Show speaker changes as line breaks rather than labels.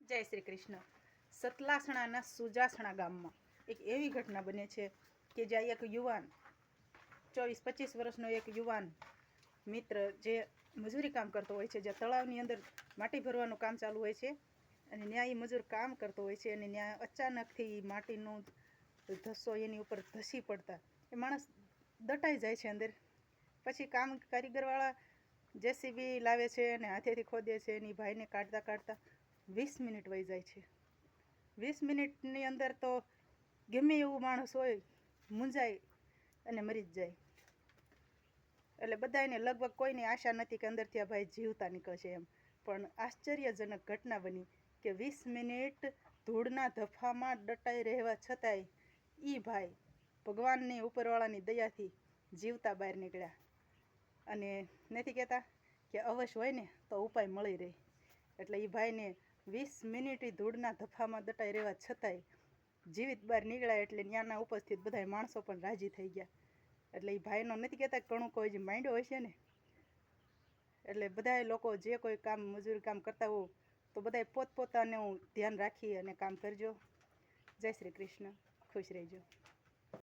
જય શ્રી કૃષ્ણ. સતલાસણાના સુજાસણા ગામમાં એક એવી ઘટના બને છે કે જ્યાં એક યુવાન 24-25 વર્ષનો એક યુવાન મિત્ર જે મજૂરી કામ કરતો હોય છે, જ્યાં તળાવની અંદર માટી ભરવાનું કામ ચાલુ હોય છે અને ત્યાં એ મજૂર કામ કરતો હોય છે અને ત્યાં અચાનકથી માટીનો ધસ્સો એની ઉપર ધસી પડતા એ માણસ દટાઈ જાય છે અંદર. પછી કારીગરવાળા જેસીબી લાવે છે અને હાથેથી ખોદે છે અને ભાઈને કાઢતા કાઢતા 20 મિનિટ વહી જાય છે. 20 મિનિટની અંદર તો ગમે એવું માણસ હોય મૂંઝાય અને મરી જ જાય. એટલે બધાને લગભગ કોઈની આશા નથી કે અંદરથી આ ભાઈ જીવતા નીકળશે એમ. પણ આશ્ચર્યજનક ઘટના બની કે 20 મિનિટ ધૂળના ધફામાં દટાઈ રહેવા છતાંય એ ભાઈ ભગવાનની ઉપરવાળાની દયાથી જીવતા બહાર નીકળ્યા. અને નથી કહેતા કે અવશ્ય હોય ને તો ઉપાય મળી રહે. એટલે એ ભાઈને 20 મિનિટ ધૂળના ધફામાં દટાઈ રહેવા છતાંય જીવિત બહાર નીકળ્યા. એટલે ત્યાંના ઉપસ્થિત બધા માણસો પણ રાજી થઈ ગયા. એટલે એ ભાઈનો નથી કહેતા કણું કોઈ જે માંડ્યો હોય છે ને, એટલે બધા લોકો જે કોઈ કામ મજૂરી કામ કરતા હોય તો બધાએ પોતપોતાનું ધ્યાન રાખી અને કામ કરજો. જય શ્રી કૃષ્ણ. ખુશ રહેજો.